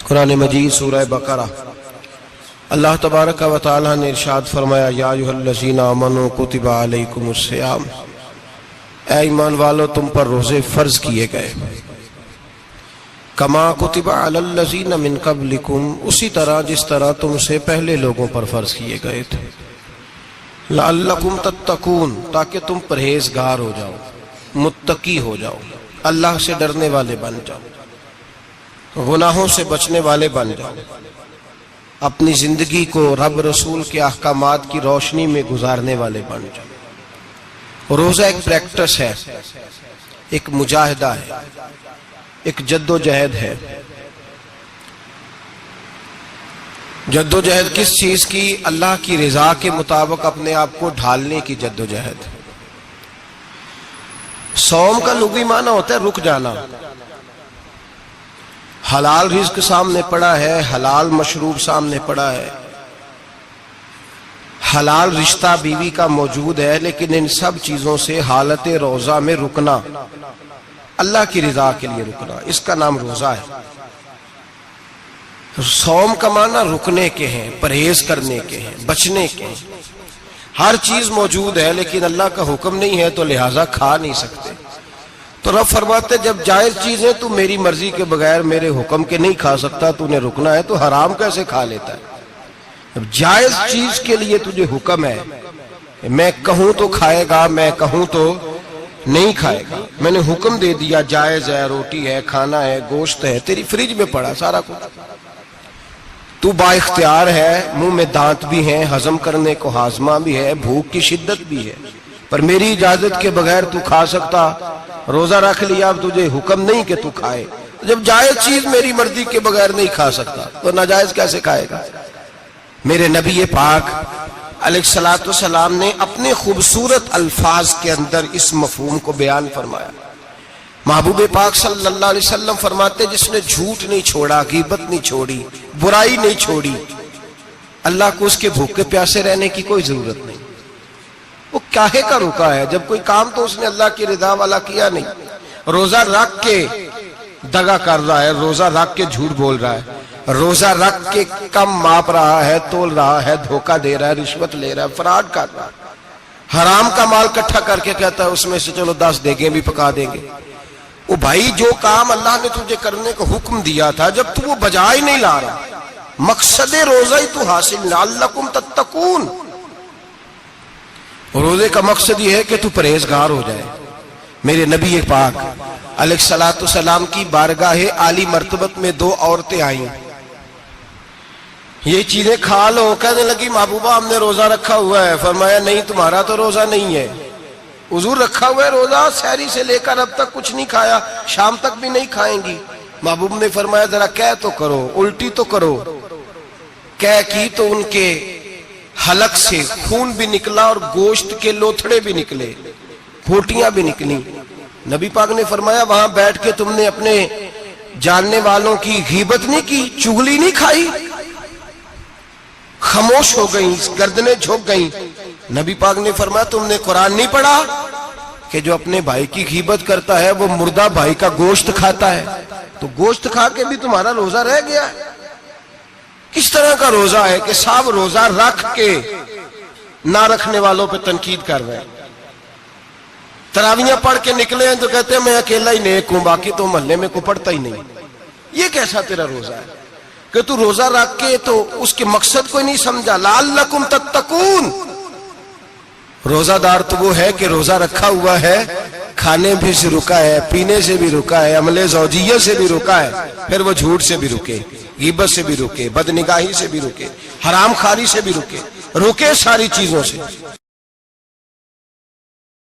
قرآن مجید سورہ بقرہ اللہ تبارک و تعالی نے ارشاد فرمایا یا ایھا الذین آمنوا کتب علیکم الصیام، اے ایمان والو تم پر روزے فرض کیے گئے، کما کتب علی الذین من قبلکم، اسی طرح جس طرح تم سے پہلے لوگوں پر فرض کیے گئے تھے، لعلکم تتقون، تاکہ تم پرہیزگار ہو جاؤ، متقی ہو جاؤ، اللہ سے ڈرنے والے بن جاؤ، گناہوں سے بچنے والے بن جاؤ، اپنی زندگی کو رب رسول کے احکامات کی روشنی میں گزارنے والے بن جاؤ۔ روزہ ایک پریکٹس ہے، ایک مجاہدہ ہے، ایک جد و جہد ہے۔ جد و جہد کس چیز کی؟ اللہ کی رضا کے مطابق اپنے آپ کو ڈھالنے کی جد و جہد۔ صوم کا لغوی معنی ہوتا ہے رک جانا۔ حلال رزق سامنے پڑا ہے، حلال مشروب سامنے پڑا ہے، حلال رشتہ بیوی کا موجود ہے، لیکن ان سب چیزوں سے حالت روزہ میں رکنا، اللہ کی رضا کے لیے رکنا، اس کا نام روزہ ہے۔ صوم کا معنی رکنے کے ہیں، پرہیز کرنے کے ہیں، بچنے کے ہیں۔ ہر چیز موجود ہے لیکن اللہ کا حکم نہیں ہے تو لہٰذا کھا نہیں سکتے۔ تو رب فرماتے جب جائز چیزیں تو میری مرضی کے بغیر میرے حکم کے نہیں کھا سکتا، تو نے رکنا ہے تو حرام کیسے کھا لیتا ہے؟ جب جائز چیز کے لیے تجھے حکم ہے، میں کہوں تو کھائے گا، میں کہوں تو نہیں کھائے گا، میں نے حکم دے دیا جائز ہے، روٹی ہے، کھانا ہے، گوشت ہے، تیری فریج میں پڑا سارا کچھ، تو با اختیار ہے، منہ میں دانت بھی ہیں، ہضم کرنے کو ہاضمہ بھی ہے، بھوک کی شدت بھی ہے، پر میری اجازت کے بغیر تو کھا سکتا۔ روزہ رکھ لیا، اب تجھے حکم نہیں کہ تو کھائے۔ جب جائز چیز میری مرضی کے بغیر نہیں کھا سکتا تو ناجائز کیسے کھائے گا؟ میرے نبی پاک علیہ الصلوۃ والسلام نے اپنے خوبصورت الفاظ کے اندر اس مفہوم کو بیان فرمایا۔ محبوب پاک صلی اللہ علیہ وسلم فرماتے جس نے جھوٹ نہیں چھوڑا، غیبت نہیں چھوڑی، برائی نہیں چھوڑی، اللہ کو اس کے بھوکے پیاسے رہنے کی کوئی ضرورت نہیں۔ وہ کاہے کا رکا ہے؟ جب کوئی کام تو اس نے اللہ کی رضا والا کیا نہیں۔ روزہ رکھ کے دغا کر رہا ہے، روزہ رکھ کے جھوٹ بول رہا ہے، روزہ رکھ کے کم ماپ رہا ہے، تول رہا ہے، دھوکہ دے رہا ہے، رشوت لے رہا ہے، فراڈ کر رہا ہے، حرام کا مال اکٹھا کر کے کہتا ہے اس میں سے چلو 10 دیگیں بھی پکا دیں گے۔ وہ بھائی جو کام اللہ نے تجھے کرنے کو حکم دیا تھا، جب تو وہ بجا ہی نہیں لا رہا، مقصد روزہ ہی تو حاصل، لعلکم تتقون۔ روزے کا مقصد یہ ہے کہ تو پرہیزگار ہو جائے۔ میرے نبی پاک علیہ الصلوۃ والسلام کی بارگاہ عالی مرتبت میں 2 عورتیں آئیں، یہ چیزیں کھا لو، کہنے لگی محبوبہ ہم نے روزہ رکھا ہوا ہے۔ فرمایا نہیں، تمہارا تو روزہ نہیں ہے، حضور رکھا ہوا ہے روزہ، سحری سے لے کر اب تک کچھ نہیں کھایا، شام تک بھی نہیں کھائیں گی۔ محبوب نے فرمایا ذرا کہہ تو کرو، الٹی تو کرو۔ کہہ کی تو ان کے حلق سے خون بھی نکلا اور گوشت کے لوتھڑے بھی نکلے، پھوٹیاں بھی نکلی۔ نبی پاک نے فرمایا وہاں بیٹھ کے تم نے اپنے جاننے والوں کی غیبت نہیں کی، چغلی نہیں کھائی؟ خاموش ہو گئیں، گردنیں جھک گئیں۔ نبی پاک نے فرمایا تم نے قرآن نہیں پڑھا کہ جو اپنے بھائی کی غیبت کرتا ہے وہ مردہ بھائی کا گوشت کھاتا ہے؟ تو گوشت کھا کے بھی تمہارا روزہ رہ گیا ہے۔ کس طرح کا روزہ ہے کہ صاحب روزہ رکھ کے نہ رکھنے والوں پہ تنقید کر رہے ہیں۔ تراویحاں پڑھ کے نکلے ہیں تو کہتے ہیں میں اکیلا ہی نیک ہوں، باقی تو محلے میں کوئی پڑھتا ہی نہیں۔ یہ کیسا تیرا روزہ ہے کہ تو روزہ رکھ کے تو اس کے مقصد کو نہیں سمجھا؟ لعلکم تتقون۔ روزہ دار تو وہ ہے کہ روزہ رکھا ہوا ہے، کھانے بھی سے رکا ہے، پینے سے بھی رکا ہے، عمل زوجیہ سے بھی رکا ہے، پھر وہ جھوٹ سے بھی رکے، غیبت سے بھی رکے، بدنگاہی سے بھی رکے، حرام خواری سے بھی رکے، رکے ساری چیزوں سے۔